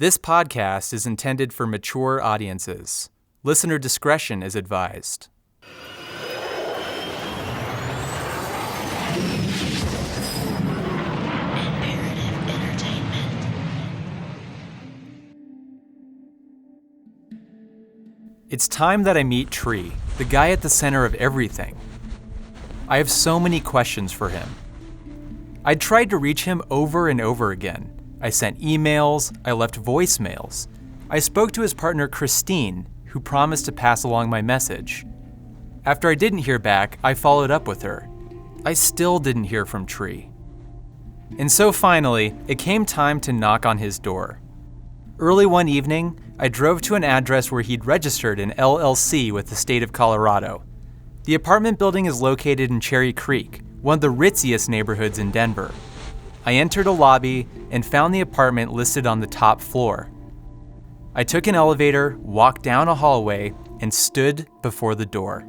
This podcast is intended for mature audiences. Listener discretion is advised. It's time that I meet Tree, the guy at the center of everything. I have so many questions for him. I tried to reach him over and over again. I sent emails, I left voicemails. I spoke to his partner Christine, who promised to pass along my message. After I didn't hear back, I followed up with her. I still didn't hear from Tree. And so finally, it came time to knock on his door. Early one evening, I drove to an address where he'd registered an LLC with the state of Colorado. The apartment building is located in Cherry Creek, one of the ritziest neighborhoods in Denver. I entered a lobby and found the apartment listed on the top floor. I took an elevator, walked down a hallway, and stood before the door.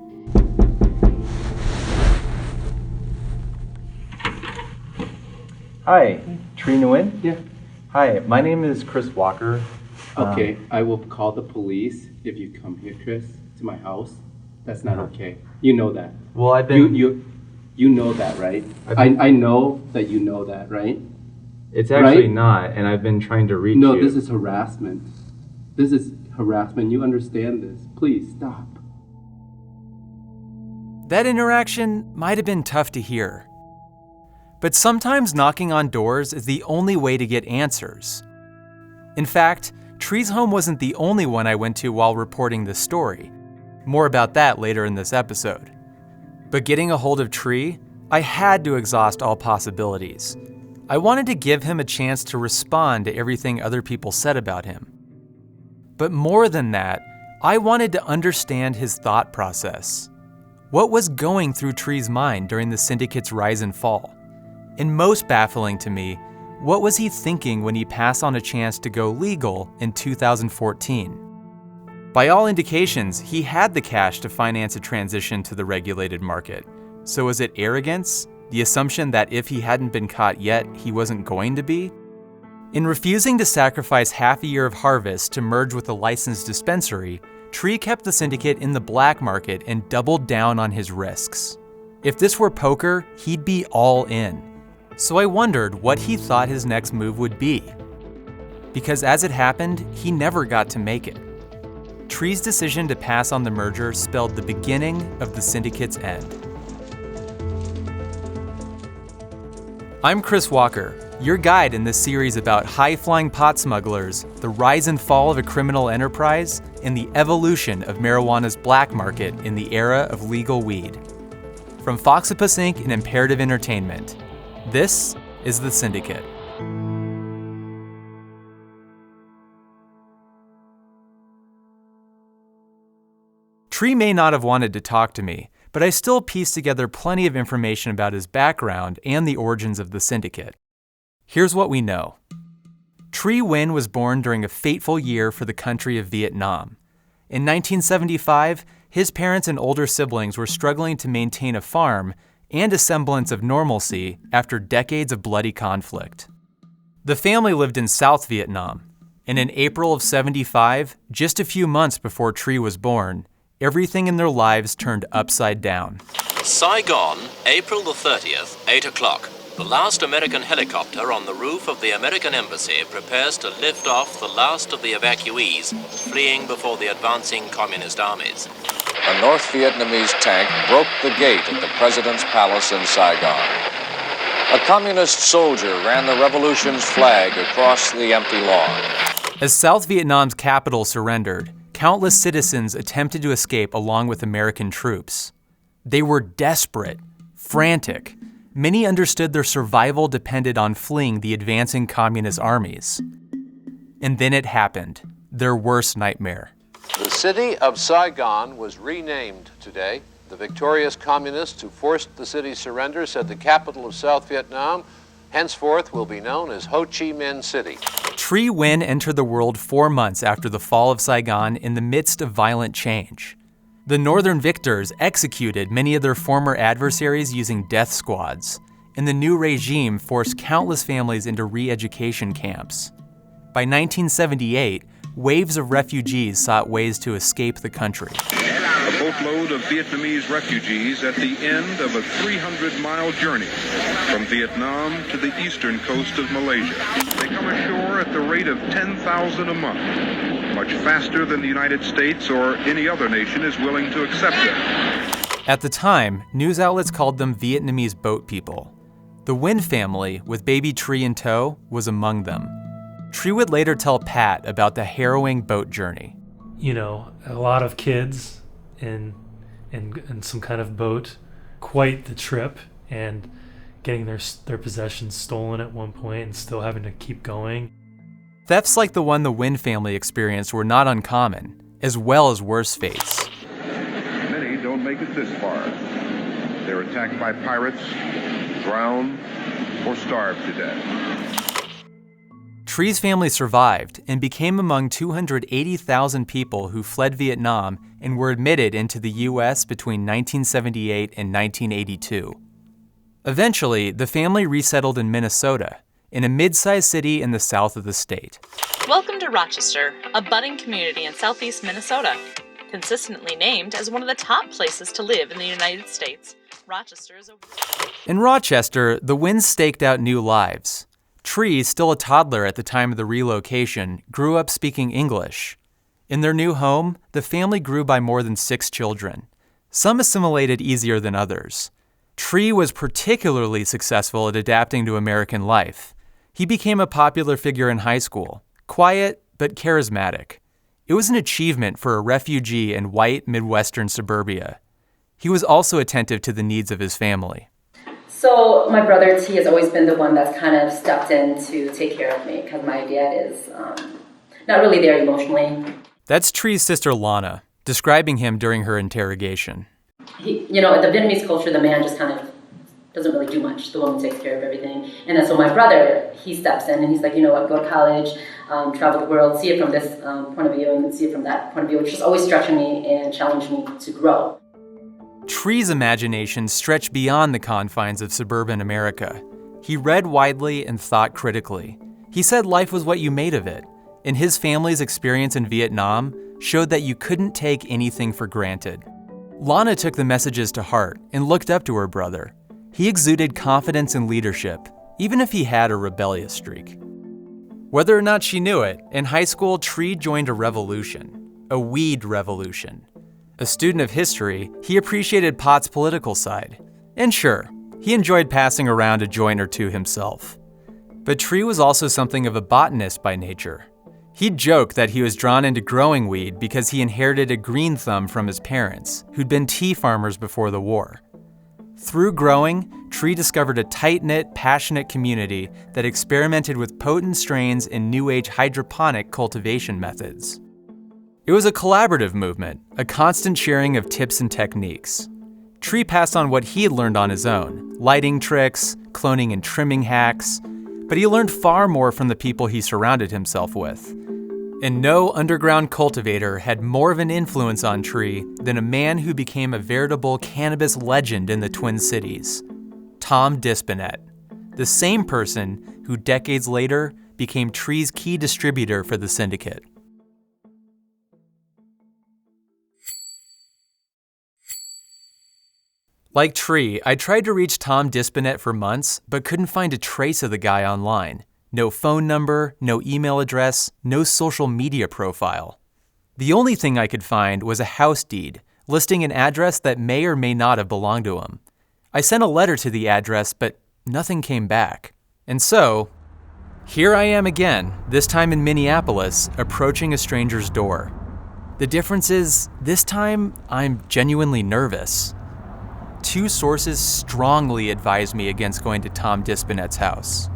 Hi, Tree Nguyen? Yeah. Hi, my name is Chris Walker. Okay, I will call the police if you come here, Chris, to my house. That's not okay. You know that. Well, I've been... You know that, right? I know that you know that, right? It's actually right? not, and I've been trying to reach you. No, this is harassment. This is harassment. You understand this. Please, stop. That interaction might have been tough to hear. But sometimes knocking on doors is the only way to get answers. In fact, Tree's home wasn't the only one I went to while reporting this story. More about that later in this episode. But getting a hold of Tree, I had to exhaust all possibilities. I wanted to give him a chance to respond to everything other people said about him. But more than that, I wanted to understand his thought process. What was going through Tree's mind during the Syndicate's rise and fall? And most baffling to me, what was he thinking when he passed on a chance to go legal in 2014? By all indications, he had the cash to finance a transition to the regulated market. So was it arrogance? The assumption that if he hadn't been caught yet, he wasn't going to be? In refusing to sacrifice half a year of harvest to merge with a licensed dispensary, Tree kept the Syndicate in the black market and doubled down on his risks. If this were poker, he'd be all in. So I wondered what he thought his next move would be. Because as it happened, he never got to make it. Tree's decision to pass on the merger spelled the beginning of the Syndicate's end. I'm Chris Walker, your guide in this series about high-flying pot smugglers, the rise and fall of a criminal enterprise, and the evolution of marijuana's black market in the era of legal weed. From Foxipus Inc. and Imperative Entertainment, this is The Syndicate. Tree may not have wanted to talk to me, but I still pieced together plenty of information about his background and the origins of the Syndicate. Here's what we know. Tree Nguyen was born during a fateful year for the country of Vietnam. In 1975, his parents and older siblings were struggling to maintain a farm and a semblance of normalcy after decades of bloody conflict. The family lived in South Vietnam, and in April of '75, just a few months before Tree was born, everything in their lives turned upside down. Saigon, April the 30th, 8 o'clock. The last American helicopter on the roof of the American embassy prepares to lift off the last of the evacuees fleeing before the advancing communist armies. A North Vietnamese tank broke the gate at the president's palace in Saigon. A communist soldier ran the revolution's flag across the empty lawn. As South Vietnam's capital surrendered, countless citizens attempted to escape along with American troops. They were desperate, frantic. Many understood their survival depended on fleeing the advancing communist armies. And then it happened, their worst nightmare. The city of Saigon was renamed today. The victorious communists who forced the city's surrender said the capital of South Vietnam henceforth will be known as Ho Chi Minh City. Tree Nguyen entered the world 4 months after the fall of Saigon in the midst of violent change. The Northern victors executed many of their former adversaries using death squads, and the new regime forced countless families into re-education camps. By 1978, waves of refugees sought ways to escape the country. A boatload of Vietnamese refugees at the end of a 300-mile journey from Vietnam to the eastern coast of Malaysia. They come ashore at the rate of 10,000 a month, much faster than the United States or any other nation is willing to accept them. At the time, news outlets called them Vietnamese boat people. The Nguyen family, with baby Tree in tow, was among them. Tree would later tell Pat about the harrowing boat journey. You know, a lot of kids in some kind of boat, quite the trip, and getting their possessions stolen at one point and still having to keep going. Thefts like the one the Nguyen family experienced were not uncommon, as well as worse fates. Many don't make it this far. They're attacked by pirates, drown, or starve to death. Tree's family survived and became among 280,000 people who fled Vietnam and were admitted into the U.S. between 1978 and 1982. Eventually, the family resettled in Minnesota, in a mid-sized city in the south of the state. Welcome to Rochester, a budding community in southeast Minnesota. Consistently named as one of the top places to live in the United States, Rochester is In Rochester, the Nguyen's staked out new lives. Tree, still a toddler at the time of the relocation, grew up speaking English. In their new home, the family grew by more than 6 children. Some assimilated easier than others. Tree was particularly successful at adapting to American life. He became a popular figure in high school, quiet but charismatic. It was an achievement for a refugee in white Midwestern suburbia. He was also attentive to the needs of his family. So my brother T has always been the one that's kind of stepped in to take care of me because my dad is not really there emotionally. That's Tree's sister Lana, describing him during her interrogation. In the Vietnamese culture, the man just kind of doesn't really do much. The woman takes care of everything. And then so my brother, he steps in and he's like, you know what, go to college, travel the world, see it from this point of view and see it from that point of view, which is always stretching me and challenging me to grow. Tree's imagination stretched beyond the confines of suburban America. He read widely and thought critically. He said life was what you made of it, and his family's experience in Vietnam showed that you couldn't take anything for granted. Lana took the messages to heart and looked up to her brother. He exuded confidence and leadership, even if he had a rebellious streak. Whether or not she knew it, in high school, Tree joined a revolution, a weed revolution. A student of history, he appreciated pot's political side. And sure, he enjoyed passing around a joint or two himself. But Tree was also something of a botanist by nature. He'd joke that he was drawn into growing weed because he inherited a green thumb from his parents, who'd been tea farmers before the war. Through growing, Tree discovered a tight-knit, passionate community that experimented with potent strains and new-age hydroponic cultivation methods. It was a collaborative movement, a constant sharing of tips and techniques. Tree passed on what he had learned on his own, lighting tricks, cloning and trimming hacks, but he learned far more from the people he surrounded himself with. And no underground cultivator had more of an influence on Tree than a man who became a veritable cannabis legend in the Twin Cities, Tom Dispinet, the same person who decades later became Tree's key distributor for the Syndicate. Like Tree, I tried to reach Tom Dispinet for months, but couldn't find a trace of the guy online. No phone number, no email address, no social media profile. The only thing I could find was a house deed, listing an address that may or may not have belonged to him. I sent a letter to the address, but nothing came back. And so, here I am again, this time in Minneapolis, approaching a stranger's door. The difference is, this time, I'm genuinely nervous. 2 sources strongly advised me against going to Tom Dispinet's house.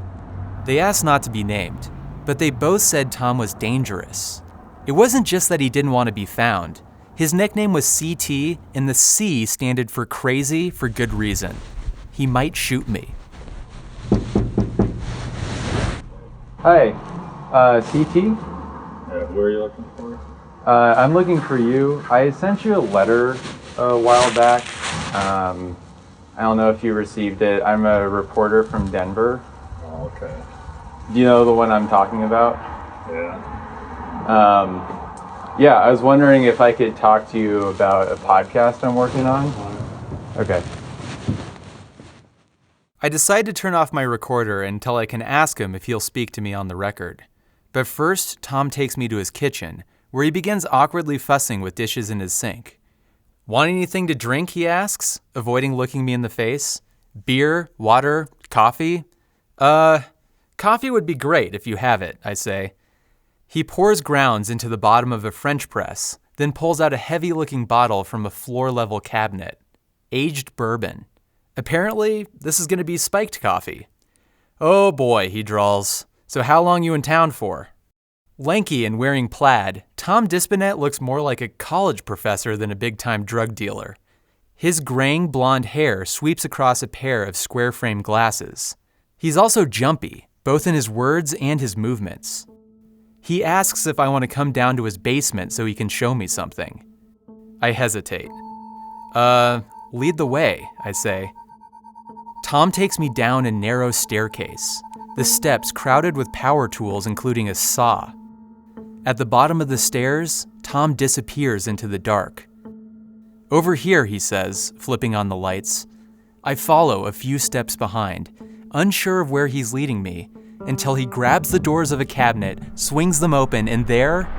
They asked not to be named, but they both said Tom was dangerous. It wasn't just that he didn't want to be found. His nickname was CT, and the C stood for crazy for good reason. He might shoot me. Hi, CT? Who are you looking for? I'm looking for you. I sent you a letter a while back. I don't know if you received it. I'm a reporter from Denver. Oh, okay. Do you know the one I'm talking about? Yeah. Yeah, I was wondering if I could talk to you about a podcast I'm working on. Okay. I decide to turn off my recorder until I can ask him if he'll speak to me on the record. But first, Tom takes me to his kitchen, where he begins awkwardly fussing with dishes in his sink. Want anything to drink, he asks, avoiding looking me in the face. Beer, water, coffee? Coffee would be great if you have it, I say. He pours grounds into the bottom of a French press, then pulls out a heavy-looking bottle from a floor-level cabinet. Aged bourbon. Apparently, this is going to be spiked coffee. Oh boy, he drawls. So how long you in town for? Lanky and wearing plaid, Tom Dispinet looks more like a college professor than a big-time drug dealer. His graying blonde hair sweeps across a pair of square-frame glasses. He's also jumpy, both in his words and his movements. He asks if I want to come down to his basement so he can show me something. I hesitate. Lead the way, I say. Tom takes me down a narrow staircase, the steps crowded with power tools including a saw. At the bottom of the stairs, Tom disappears into the dark. Over here, he says, flipping on the lights. I follow a few steps behind, unsure of where he's leading me, until he grabs the doors of a cabinet, swings them open, and there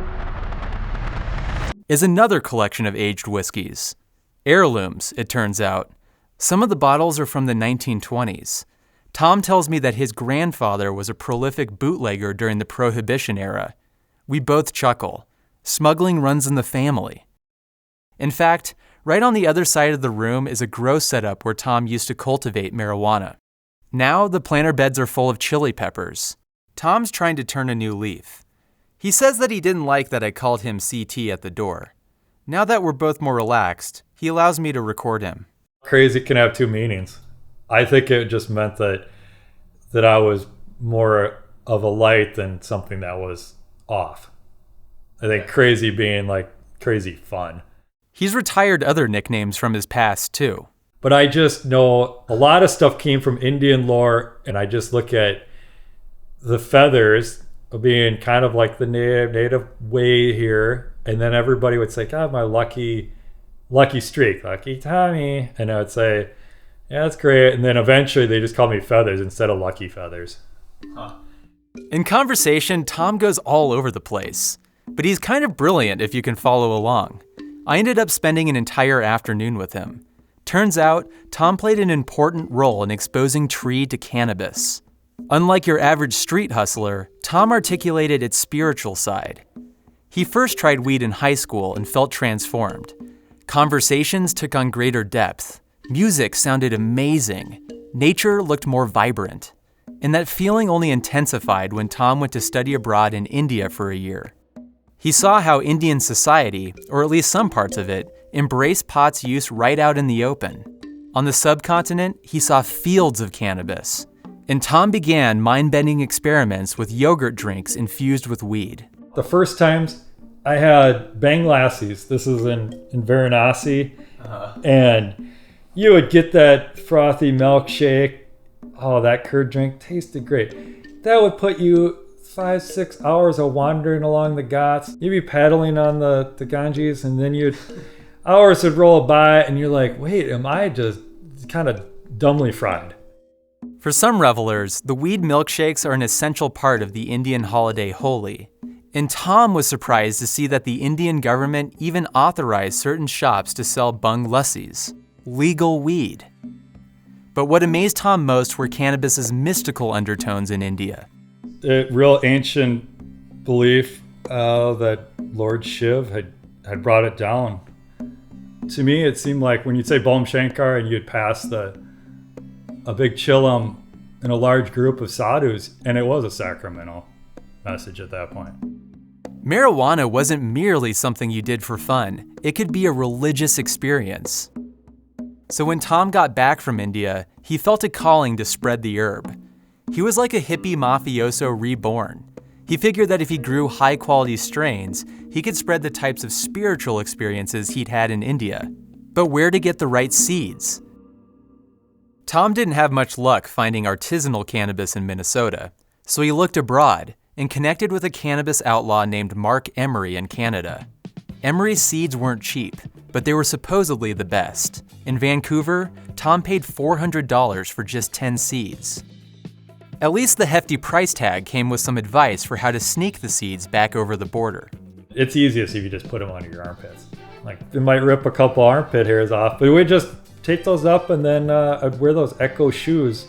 is another collection of aged whiskeys. Heirlooms, it turns out. Some of the bottles are from the 1920s. Tom tells me that his grandfather was a prolific bootlegger during the Prohibition era. We both chuckle. Smuggling runs in the family. In fact, right on the other side of the room is a grow setup where Tom used to cultivate marijuana. Now the planter beds are full of chili peppers. Tom's trying to turn a new leaf. He says that he didn't like that I called him CT at the door. Now that we're both more relaxed, he allows me to record him. Crazy can have two meanings. I think it just meant that I was more of a light than something that was off. I think crazy being like crazy fun. He's retired other nicknames from his past too. But I just know a lot of stuff came from Indian lore, and I just look at the feathers being kind of like the native way here, and then everybody would say, God, my lucky streak, lucky Tommy. And I would say, yeah, that's great. And then eventually they just called me Feathers instead of Lucky Feathers. Huh. In conversation, Tom goes all over the place, but he's kind of brilliant if you can follow along. I ended up spending an entire afternoon with him. Turns out, Tom played an important role in exposing Tree to cannabis. Unlike your average street hustler, Tom articulated its spiritual side. He first tried weed in high school and felt transformed. Conversations took on greater depth. Music sounded amazing. Nature looked more vibrant. And that feeling only intensified when Tom went to study abroad in India for a year. He saw how Indian society, or at least some parts of it, embraced pot's use right out in the open. On the subcontinent, he saw fields of cannabis. And Tom began mind-bending experiments with yogurt drinks infused with weed. The first times I had Bang Lassies. This is in Varanasi. And you would get that frothy milkshake. Oh, that curd drink tasted great. That would put you 5-6 hours of wandering along the ghats. You'd be paddling on the Ganges, and then hours would roll by, and you're like, wait, am I just kind of dumbly fried? For some revelers, the weed milkshakes are an essential part of the Indian holiday Holi. And Tom was surprised to see that the Indian government even authorized certain shops to sell bung lassis, legal weed. But what amazed Tom most were cannabis's mystical undertones in India. A real ancient belief that Lord Shiv had brought it down. To me, it seemed like when you'd say Bom Shankar and you'd pass a big chillum in a large group of sadhus, and it was a sacramental message at that point. Marijuana wasn't merely something you did for fun. It could be a religious experience. So when Tom got back from India, he felt a calling to spread the herb. He was like a hippie mafioso reborn. He figured that if he grew high-quality strains, he could spread the types of spiritual experiences he'd had in India. But where to get the right seeds? Tom didn't have much luck finding artisanal cannabis in Minnesota, so he looked abroad, and connected with a cannabis outlaw named Mark Emery in Canada. Emery's seeds weren't cheap, but they were supposedly the best. In Vancouver, Tom paid $400 for just 10 seeds. At least the hefty price tag came with some advice for how to sneak the seeds back over the border. It's easiest if you just put them under your armpits. Like, it might rip a couple armpit hairs off, but we just take those up and then I'd wear those Echo shoes,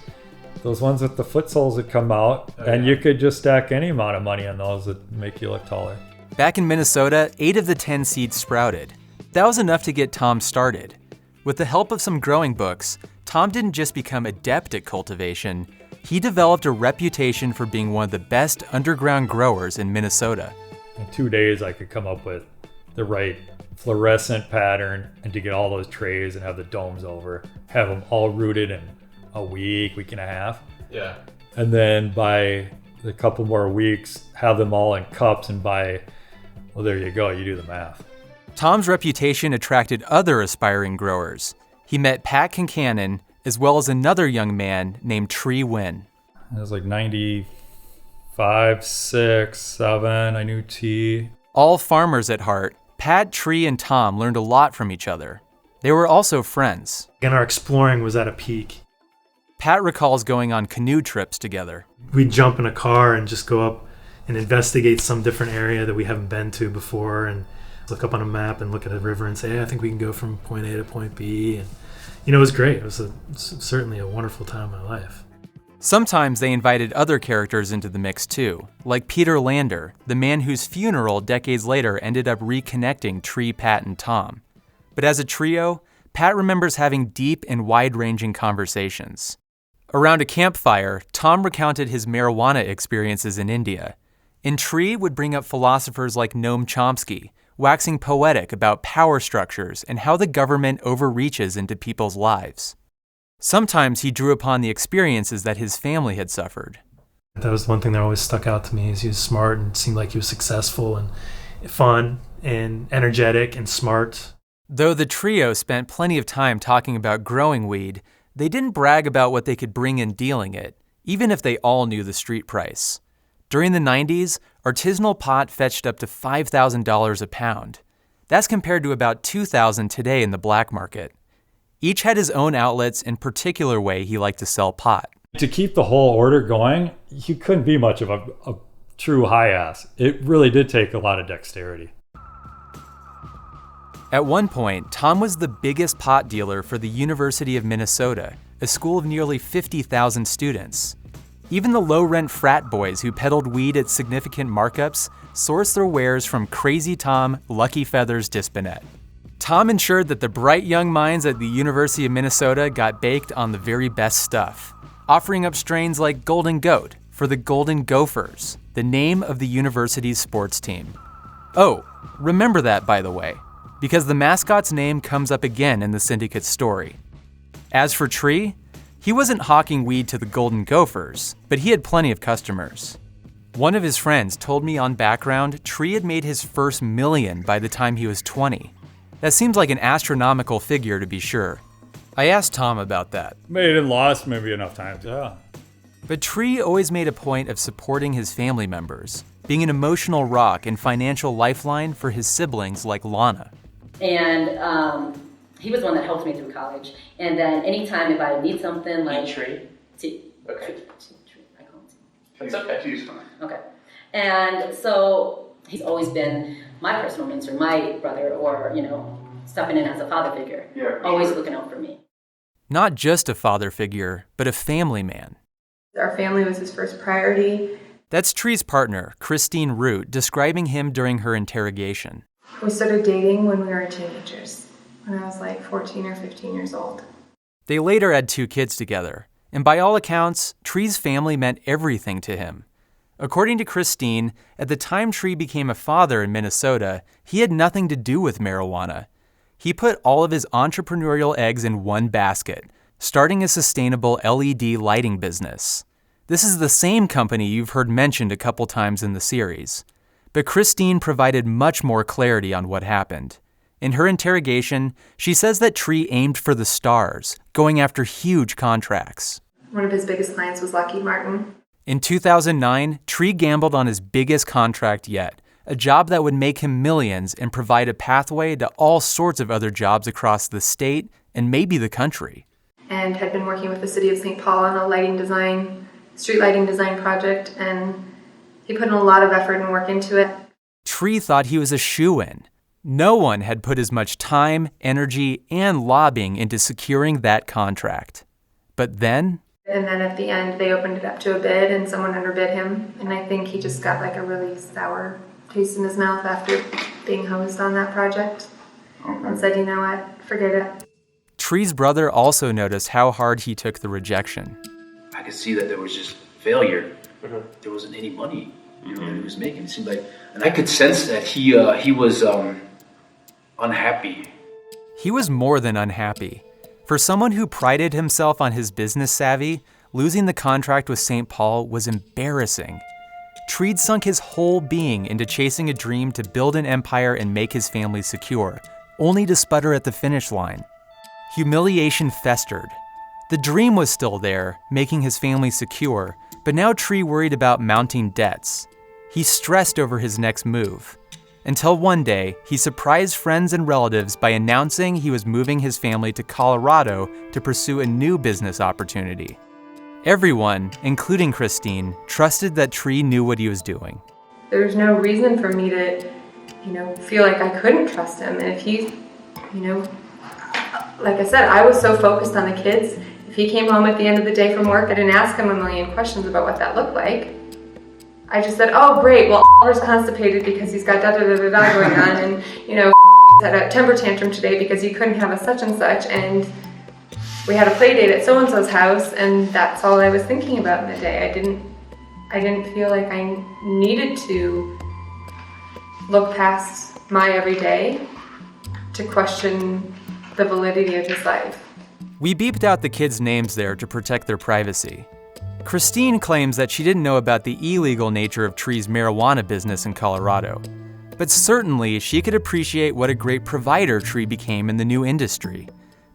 those ones with the foot soles that come out, and you could just stack any amount of money on those that make you look taller. Back in Minnesota, 8 of the 10 seeds sprouted. That was enough to get Tom started. With the help of some growing books, Tom didn't just become adept at cultivation, he developed a reputation for being one of the best underground growers in Minnesota. In 2 days, I could come up with the right fluorescent pattern and to get all those trays and have the domes over, have them all rooted in a week and a half. Yeah. And then by a couple more weeks, have them all in cups and well, there you go, you do the math. Tom's reputation attracted other aspiring growers. He met Pat Kincannon, as well as another young man named Tree Wynn. It was like 95, 6, 7, I knew T. All farmers at heart, Pat, Tree, and Tom learned a lot from each other. They were also friends. And our exploring was at a peak. Pat recalls going on canoe trips together. We'd jump in a car and just go up and investigate some different area that we haven't been to before and look up on a map and look at a river and say, hey, I think we can go from point A to point B. And, it was great. It was certainly a wonderful time in my life. Sometimes they invited other characters into the mix too, like Peter Lander, the man whose funeral decades later ended up reconnecting Tree, Pat, and Tom. But as a trio, Pat remembers having deep and wide-ranging conversations. Around a campfire, Tom recounted his marijuana experiences in India, and Tree would bring up philosophers like Noam Chomsky, waxing poetic about power structures and how the government overreaches into people's lives. Sometimes he drew upon the experiences that his family had suffered. That was one thing that always stuck out to me, is he was smart and seemed like he was successful and fun and energetic and smart. Though the trio spent plenty of time talking about growing weed, they didn't brag about what they could bring in dealing it, even if they all knew the street price. During the 90s, artisanal pot fetched up to $5,000 a pound. That's compared to about $2,000 today in the black market. Each had his own outlets and particular way he liked to sell pot. To keep the whole order going, you couldn't be much of a true high ass. It really did take a lot of dexterity. At one point, Tom was the biggest pot dealer for the University of Minnesota, a school of nearly 50,000 students. Even the low-rent frat boys who peddled weed at significant markups sourced their wares from Crazy Tom Lucky Feathers Dispinet. Tom ensured that the bright young minds at the University of Minnesota got baked on the very best stuff, offering up strains like Golden Goat for the Golden Gophers, the name of the university's sports team. Oh, remember that, by the way, because the mascot's name comes up again in the Syndicate story. As for Tree, he wasn't hawking weed to the Golden Gophers, but he had plenty of customers. One of his friends told me on background Tree had made his first $1 million by the time he was 20. That seems like an astronomical figure, to be sure. I asked Tom about that. Made and lost maybe enough times, yeah. But Tree always made a point of supporting his family members, being an emotional rock and financial lifeline for his siblings like Lana. And he was the one that helped me through college. And then anytime if I need something like... Tree? T. Okay. T. I call him T. That's okay. T's fine. Okay. And so he's always been my personal mentor, my brother, or, stepping in as a father figure. Yeah, always looking out for me. Not just a father figure, but a family man. Our family was his first priority. That's Tree's partner, Christine Root, describing him during her interrogation. We started dating when we were teenagers, when I was like 14 or 15 years old. They later had 2 kids together, and by all accounts, Tree's family meant everything to him. According to Christine, at the time Tree became a father in Minnesota, he had nothing to do with marijuana. He put all of his entrepreneurial eggs in one basket, starting a sustainable LED lighting business. This is the same company you've heard mentioned a couple times in the series. But Christine provided much more clarity on what happened. In her interrogation, she says that Tree aimed for the stars, going after huge contracts. One of his biggest clients was Lockheed Martin. In 2009, Tree gambled on his biggest contract yet, a job that would make him millions and provide a pathway to all sorts of other jobs across the state and maybe the country. And had been working with the city of St. Paul on a street lighting design project, and he put in a lot of effort and work into it. Tree thought he was a shoo-in. No one had put as much time, energy, and lobbying into securing that contract. But then... And then at the end, they opened it up to a bid, and someone underbid him. And I think he just got like a really sour taste in his mouth after being hosed on that project. And said, you know what, forget it. Tree's brother also noticed how hard he took the rejection. I could see that there was just failure. There wasn't any money, that he was making. It seemed like, and I could sense that he was unhappy. He was more than unhappy. For someone who prided himself on his business savvy, losing the contract with St. Paul was embarrassing. Treed sunk his whole being into chasing a dream to build an empire and make his family secure, only to sputter at the finish line. Humiliation festered. The dream was still there, making his family secure, but now Tree worried about mounting debts. He stressed over his next move. Until one day, he surprised friends and relatives by announcing he was moving his family to Colorado to pursue a new business opportunity. Everyone, including Christine, trusted that Tree knew what he was doing. There's no reason for me to, feel like I couldn't trust him. And if he, like I said, I was so focused on the kids. If he came home at the end of the day from work, I didn't ask him a million questions about what that looked like. I just said, oh, great, well, Oliver's constipated because he's got da-da-da-da-da going on, and, had a temper tantrum today because he couldn't have a such and such, and we had a play date at so-and-so's house, and that's all I was thinking about in the day. I didn't feel like I needed to look past my everyday to question the validity of his life. We beeped out the kids' names there to protect their privacy. Christine claims that she didn't know about the illegal nature of Tree's marijuana business in Colorado, but certainly she could appreciate what a great provider Tree became in the new industry,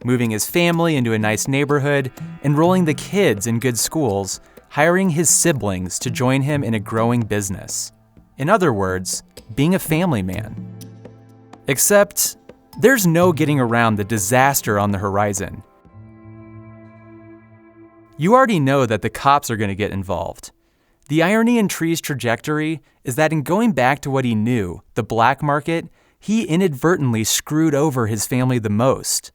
moving his family into a nice neighborhood, enrolling the kids in good schools, hiring his siblings to join him in a growing business. In other words, being a family man. Except, there's no getting around the disaster on the horizon. You already know that the cops are going to get involved. The irony in Tree's trajectory is that in going back to what he knew, the black market, he inadvertently screwed over his family the most.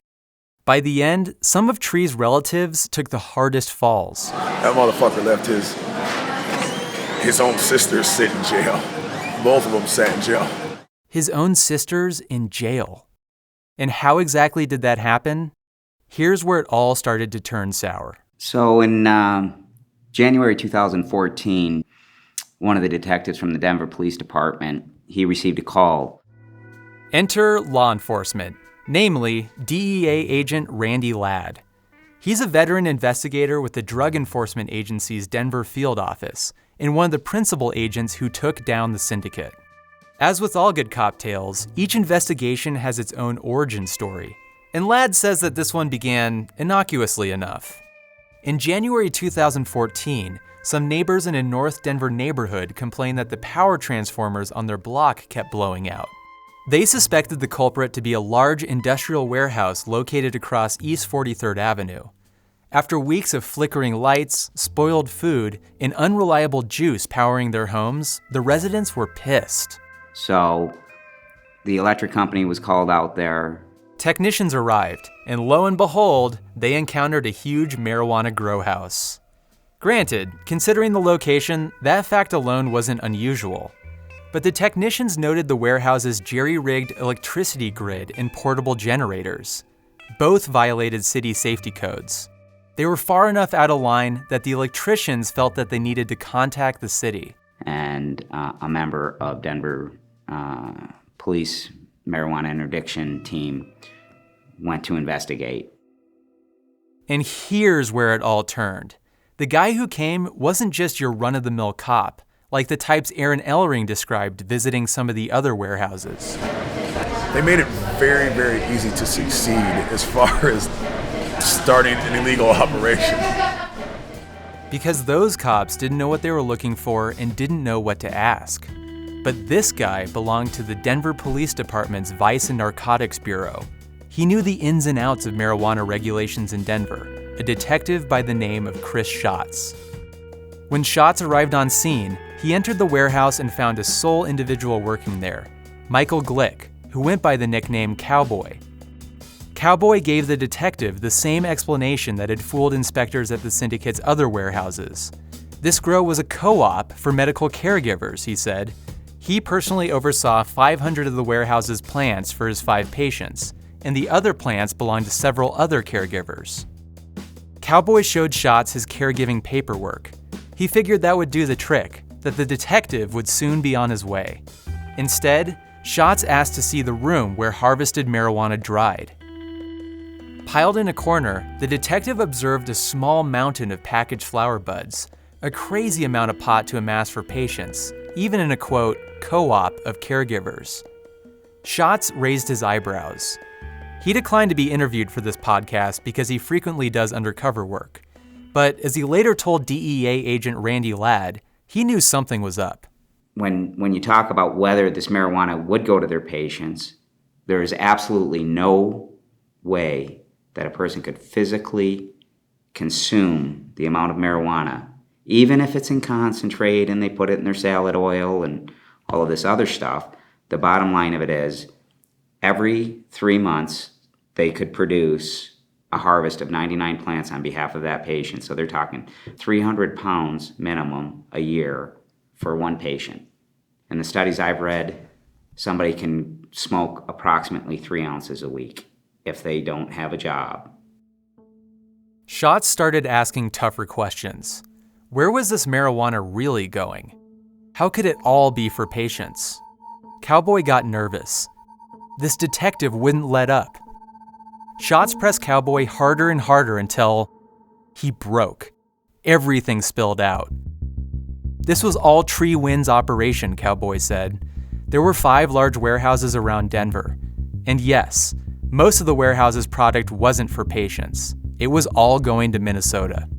By the end, some of Tree's relatives took the hardest falls. That motherfucker left his own sisters sit in jail. Both of them sat in jail. His own sisters in jail. And how exactly did that happen? Here's where it all started to turn sour. So in January 2014, one of the detectives from the Denver Police Department, he received a call. Enter law enforcement, namely DEA agent Randy Ladd. He's a veteran investigator with the Drug Enforcement Agency's Denver field office and one of the principal agents who took down the Syndicate. As with all good cop tales, each investigation has its own origin story, and Ladd says that this one began innocuously enough. In January 2014, some neighbors in a North Denver neighborhood complained that the power transformers on their block kept blowing out. They suspected the culprit to be a large industrial warehouse located across East 43rd Avenue. After weeks of flickering lights, spoiled food, and unreliable juice powering their homes, the residents were pissed. So the electric company was called out there. Technicians arrived, and lo and behold, they encountered a huge marijuana grow house. Granted, considering the location, that fact alone wasn't unusual. But the technicians noted the warehouse's jerry-rigged electricity grid and portable generators. Both violated city safety codes. They were far enough out of line that the electricians felt that they needed to contact the city. And a member of Denver police marijuana interdiction team went to investigate. And here's where it all turned. The guy who came wasn't just your run-of-the-mill cop, like the types Aaron Ellering described visiting some of the other warehouses. They made it very, very easy to succeed as far as starting an illegal operation. because those cops didn't know what they were looking for and didn't know what to ask. But this guy belonged to the Denver Police Department's Vice and Narcotics Bureau. He knew the ins and outs of marijuana regulations in Denver, a detective by the name of Chris Schatz. When Schatz arrived on scene, he entered the warehouse and found a sole individual working there, Michael Glick, who went by the nickname Cowboy. Cowboy gave the detective the same explanation that had fooled inspectors at the Syndicate's other warehouses. This grow was a co-op for medical caregivers, he said. He personally oversaw 500 of the warehouse's plants for his 5 patients, and the other plants belonged to several other caregivers. Cowboy showed Schatz his caregiving paperwork. He figured that would do the trick, that the detective would soon be on his way. Instead, Schatz asked to see the room where harvested marijuana dried. Piled in a corner, the detective observed a small mountain of packaged flower buds, a crazy amount of pot to amass for patients, even in a, quote, co-op of caregivers. Schatz raised his eyebrows. He declined to be interviewed for this podcast because he frequently does undercover work. But as he later told DEA agent Randy Ladd, he knew something was up. When you talk about whether this marijuana would go to their patients, there is absolutely no way that a person could physically consume the amount of marijuana, even if it's in concentrate and they put it in their salad oil and all of this other stuff. The bottom line of it is, every 3 months, they could produce a harvest of 99 plants on behalf of that patient. So they're talking 300 pounds minimum a year for one patient. In the studies I've read, somebody can smoke approximately 3 ounces a week if they don't have a job. Schatz started asking tougher questions. Where was this marijuana really going? How could it all be for patients? Cowboy got nervous. This detective wouldn't let up. Schatz pressed Cowboy harder and harder until he broke. Everything spilled out. This was all Tree Wind's operation, Cowboy said. There were 5 large warehouses around Denver. And yes, most of the warehouse's product wasn't for patients. It was all going to Minnesota.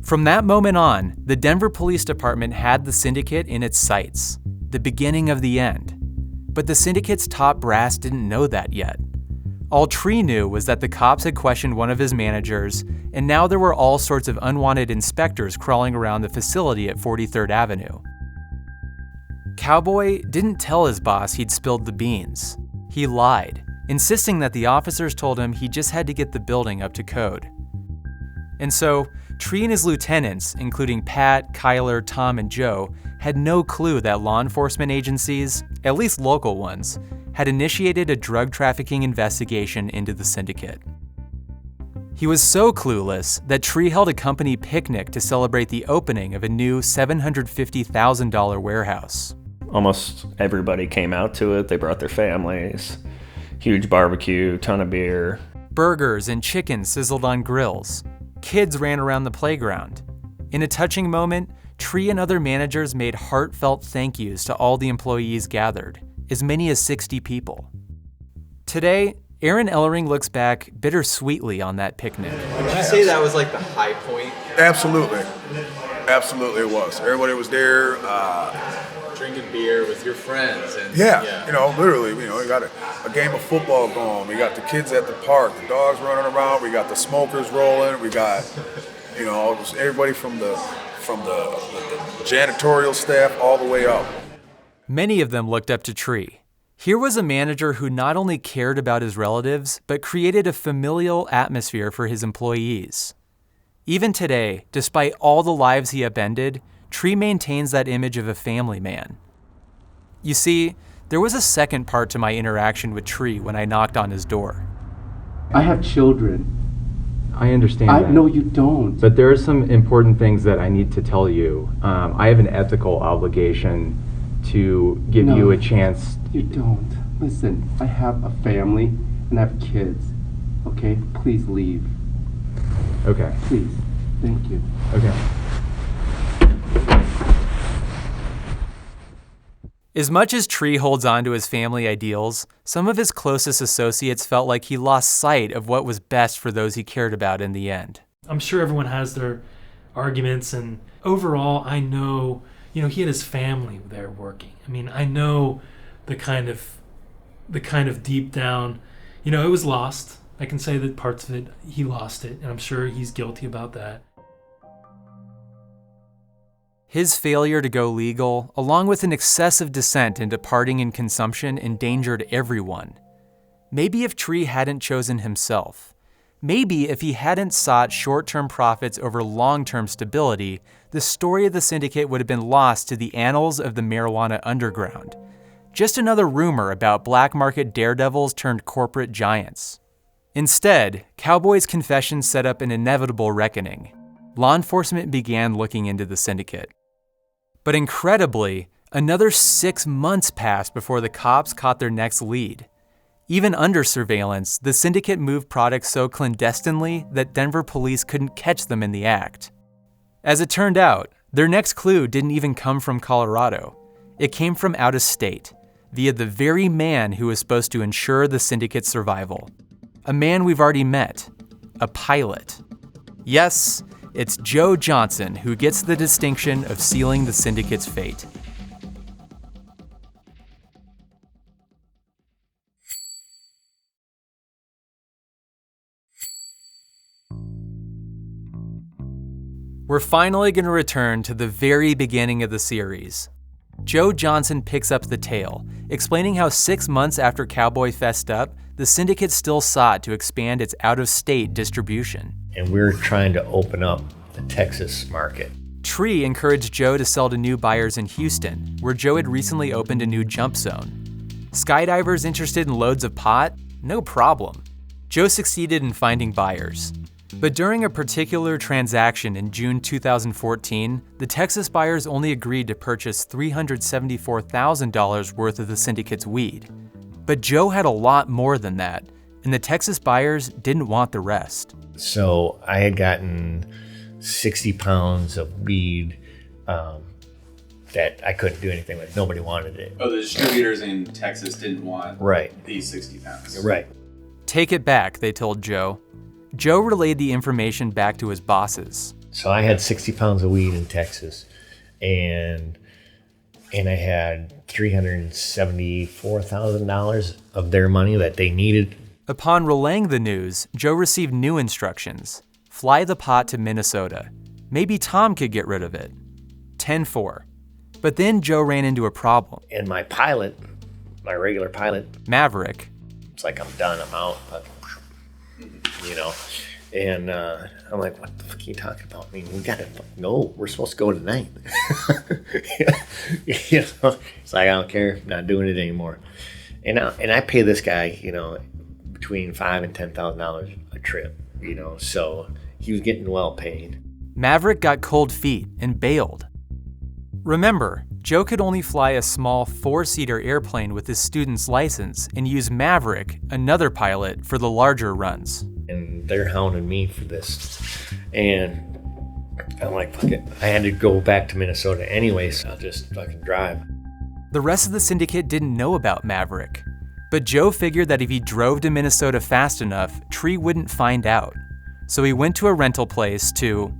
From that moment on, the Denver Police Department had the Syndicate in its sights, the beginning of the end. But the Syndicate's top brass didn't know that yet. All Tree knew was that the cops had questioned one of his managers, and now there were all sorts of unwanted inspectors crawling around the facility at 43rd Avenue. Cowboy didn't tell his boss he'd spilled the beans. He lied, insisting that the officers told him he just had to get the building up to code. And so, Tree and his lieutenants, including Pat, Kyler, Tom, and Joe, had no clue that law enforcement agencies, at least local ones, had initiated a drug trafficking investigation into the Syndicate. He was so clueless that Tree held a company picnic to celebrate the opening of a new $750,000 warehouse. Almost everybody came out to it. They brought their families. Huge barbecue, ton of beer. Burgers and chicken sizzled on grills. Kids ran around the playground. In a touching moment, Tree and other managers made heartfelt thank yous to all the employees gathered, as many as 60 people. Today, Aaron Ellering looks back bittersweetly on that picnic. Would you say that was like the high point? Absolutely. Absolutely it was. Everybody was there. Drinking beer with your friends. And Yeah, literally, we got a game of football going. We got the kids at the park, the dogs running around. We got the smokers rolling. We got, everybody from the janitorial staff all the way up. Many of them looked up to Tree. Here was a manager who not only cared about his relatives, but created a familial atmosphere for his employees. Even today, despite all the lives he upended, Tree maintains that image of a family man. You see, there was a second part to my interaction with Tree when I knocked on his door. I have children. I understand that. No, you don't. But there are some important things that I need to tell you. I have an ethical obligation to give you a chance. You don't. Listen, I have a family and I have kids. Okay? Please leave. Okay. Please. Thank you. Okay. As much as Tree holds on to his family ideals, some of his closest associates felt like he lost sight of what was best for those he cared about in the end. I'm sure everyone has their arguments. And overall, I know, he had his family there working. I mean, I know the kind of deep down, it was lost. I can say that parts of it, he lost it, and I'm sure he's guilty about that. His failure to go legal, along with an excessive descent into partying and consumption, endangered everyone. Maybe if Tree hadn't chosen himself, maybe if he hadn't sought short-term profits over long-term stability, the story of the Syndicate would have been lost to the annals of the marijuana underground. Just another rumor about black market daredevils turned corporate giants. Instead, Cowboy's confession set up an inevitable reckoning. Law enforcement began looking into the Syndicate. But incredibly, another 6 months passed before the cops caught their next lead. Even under surveillance, the Syndicate moved products so clandestinely that Denver police couldn't catch them in the act. As it turned out, their next clue didn't even come from Colorado. It came from out of state, via the very man who was supposed to ensure the Syndicate's survival. A man we've already met, a pilot. Yes, it's Joe Johnson who gets the distinction of sealing the Syndicate's fate. We're finally going to return to the very beginning of the series. Joe Johnson picks up the tale, explaining how 6 months after Cowboy fessed up, the Syndicate still sought to expand its out-of-state distribution. And we're trying to open up the Texas market. Tree encouraged Joe to sell to new buyers in Houston, where Joe had recently opened a new jump zone. Skydivers interested in loads of pot? No problem. Joe succeeded in finding buyers. But during a particular transaction in June 2014, the Texas buyers only agreed to purchase $374,000 worth of the Syndicate's weed. But Joe had a lot more than that, and the Texas buyers didn't want the rest. So I had gotten 60 pounds of weed that I couldn't do anything with. Nobody wanted it. Oh, the distributors in Texas didn't want these 60 pounds. Right. Take it back, they told Joe. Joe relayed the information back to his bosses. So I had 60 pounds of weed in Texas, and I had $374,000 of their money that they needed. Upon relaying the news, Joe received new instructions. Fly the pot to Minnesota. Maybe Tom could get rid of it. 10-4. But then Joe ran into a problem. And my pilot, my regular pilot, Maverick, it's like, I'm done, I'm out. And I'm like, what the fuck are you talking about? I mean, we gotta go. We're supposed to go tonight. It's like, I don't care. I'm not doing it anymore. And I pay this guy, between $5,000 and $10,000 a trip. So he was getting well paid. Maverick got cold feet and bailed. Remember, Joe could only fly a small 4-seater airplane with his student's license and use Maverick, another pilot, for the larger runs. And they're hounding me for this. And I'm like, fuck it. I had to go back to Minnesota anyway, so I'll just fucking drive. The rest of the Syndicate didn't know about Maverick. But Joe figured that if he drove to Minnesota fast enough, Tree wouldn't find out. So he went to a rental place to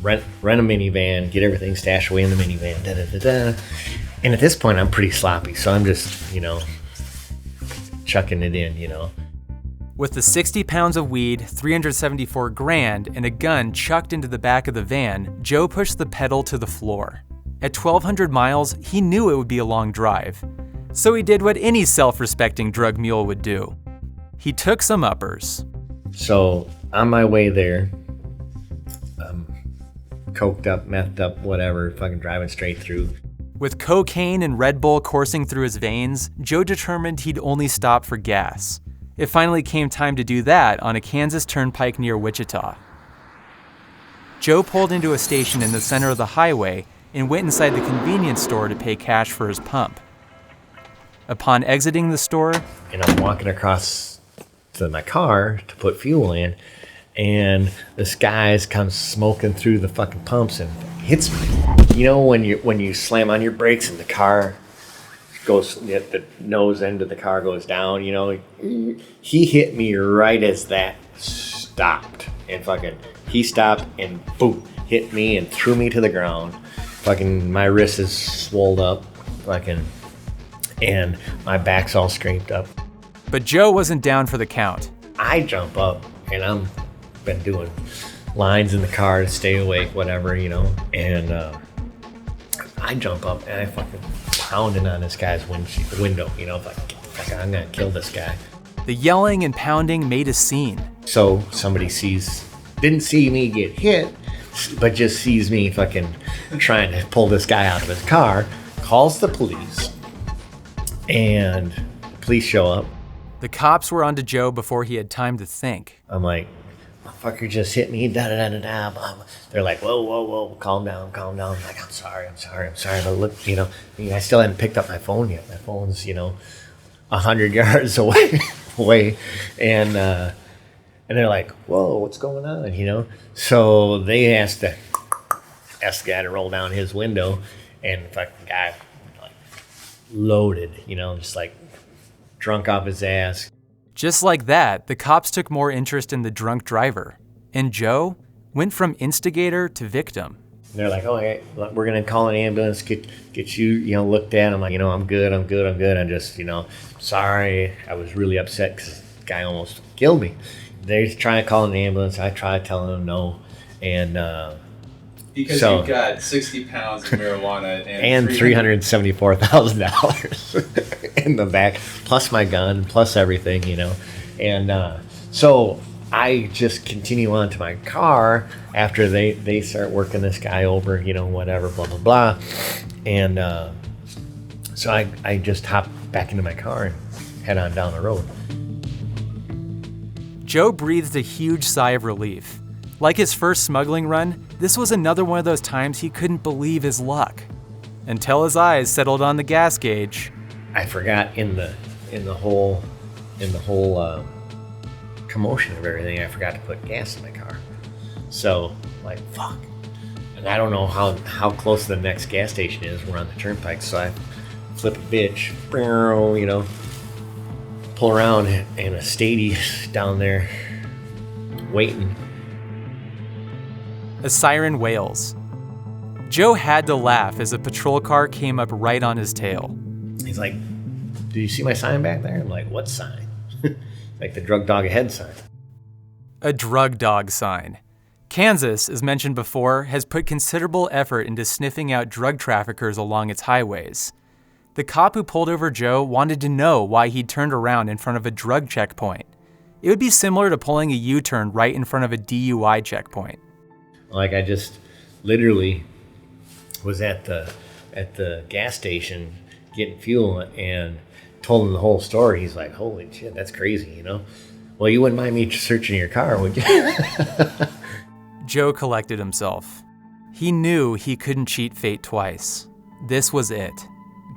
rent a minivan, get everything stashed away in the minivan, And at this point, I'm pretty sloppy, so I'm just, chucking it in, With the 60 pounds of weed, $374,000, and a gun chucked into the back of the van, Joe pushed the pedal to the floor. At 1,200 miles, he knew it would be a long drive. So he did what any self-respecting drug mule would do. He took some uppers. So on my way there, coked up, methed up, whatever, fucking driving straight through. With cocaine and Red Bull coursing through his veins, Joe determined he'd only stop for gas. It finally came time to do that on a Kansas turnpike near Wichita. Joe pulled into a station in the center of the highway and went inside the convenience store to pay cash for his pump. Upon exiting the store, and I'm walking across to my car to put fuel in, and this guy comes smoking through the fucking pumps and hits me. When you slam on your brakes and the car goes, the nose end of the car goes down, he hit me right as that stopped. And he stopped and boom, hit me and threw me to the ground. Fucking my wrist is swelled up, fucking, and my back's all scraped up. But Joe wasn't down for the count. I jump up, and I'm been doing lines in the car to stay awake, whatever, you know, and I jump up and I fucking pounding on this guy's window, you know, like I'm gonna kill this guy. The yelling and pounding made a scene. So somebody didn't see me get hit, but just sees me fucking trying to pull this guy out of his car, calls the police, and the police show up. The cops were onto Joe before he had time to think. I'm like, motherfucker just hit me, da-da-da-da-da. They're like, whoa, calm down. I'm like, I'm sorry. But look, you know, I still hadn't picked up my phone yet. My phone's, you know, 100 yards away. And they're like, whoa, what's going on, you know? So they asked the guy to roll down his window, and the fucking guy, like, loaded, you know, just like drunk off his ass. Just like that, the cops took more interest in the drunk driver, and Joe went from instigator to victim. And they're like, oh, hey, we're going to call an ambulance, get you, you know, looked at. I'm like, you know, I'm good. I'm just, you know, sorry. I was really upset because the guy almost killed me. They're trying to call an ambulance. I tried telling them no. And because you've got 60 pounds of marijuana and $374,000 in the back, plus my gun, plus everything, you know. And so I just continue on to my car after they start working this guy over, you know, whatever, blah, blah, blah. And so I just hop back into my car and head on down the road. Joe breathed a huge sigh of relief. Like his first smuggling run, this was another one of those times he couldn't believe his luck. Until his eyes settled on the gas gauge. I forgot in the whole commotion of everything, I forgot to put gas in my car. So, like, fuck. And I don't know how close the next gas station is. We're on the turnpike, so I flip a bitch, you know, pull around, and a Stadia's down there waiting. A siren wails. Joe had to laugh as a patrol car came up right on his tail. He's like, do you see my sign back there? I'm like, what sign? Like the drug dog ahead sign. A drug dog sign. Kansas, as mentioned before, has put considerable effort into sniffing out drug traffickers along its highways. The cop who pulled over Joe wanted to know why he'd turned around in front of a drug checkpoint. It would be similar to pulling a U-turn right in front of a DUI checkpoint. Like, I just literally was at the gas station getting fuel and told him the whole story. He's like, holy shit, that's crazy, you know? Well, you wouldn't mind me searching your car, would you? Joe collected himself. He knew he couldn't cheat fate twice. This was it.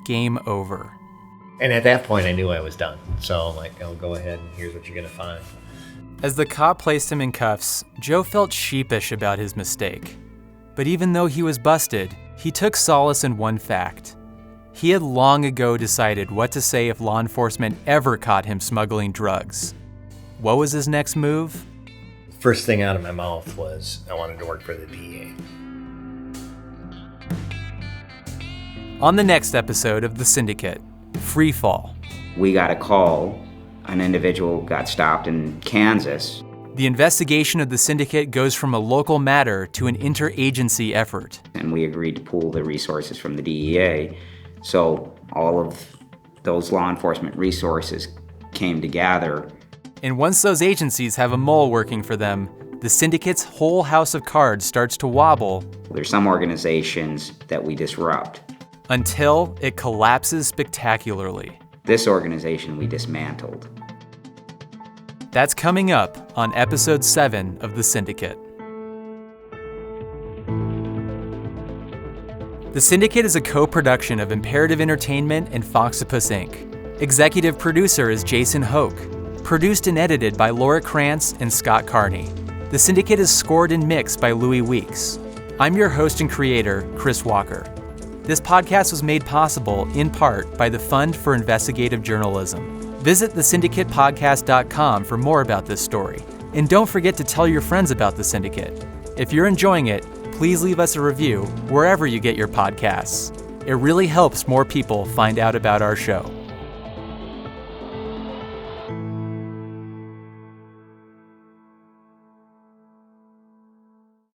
Game over. And at that point, I knew I was done. So I'm like, oh, go ahead, and here's what you're going to find. As the cop placed him in cuffs, Joe felt sheepish about his mistake. But even though he was busted, he took solace in one fact. He had long ago decided what to say if law enforcement ever caught him smuggling drugs. What was his next move? First thing out of my mouth was, I wanted to work for the DA. On the next episode of The Syndicate, Free Fall. We got a call. An individual got stopped in Kansas. The investigation of the syndicate goes from a local matter to an interagency effort. And we agreed to pool the resources from the DEA. So all of those law enforcement resources came together. And once those agencies have a mole working for them, the syndicate's whole house of cards starts to wobble. There's some organizations that we disrupt. Until it collapses spectacularly. This organization we dismantled. That's coming up on episode 7 of The Syndicate. The Syndicate is a co-production of Imperative Entertainment and Foxtopus Inc. Executive producer is Jason Hoke. Produced and edited by Laura Krantz and Scott Carney. The Syndicate is scored and mixed by Louis Weeks. I'm your host and creator, Chris Walker. This podcast was made possible, in part, by the Fund for Investigative Journalism. Visit thesyndicatepodcast.com for more about this story. And don't forget to tell your friends about The Syndicate. If you're enjoying it, please leave us a review wherever you get your podcasts. It really helps more people find out about our show.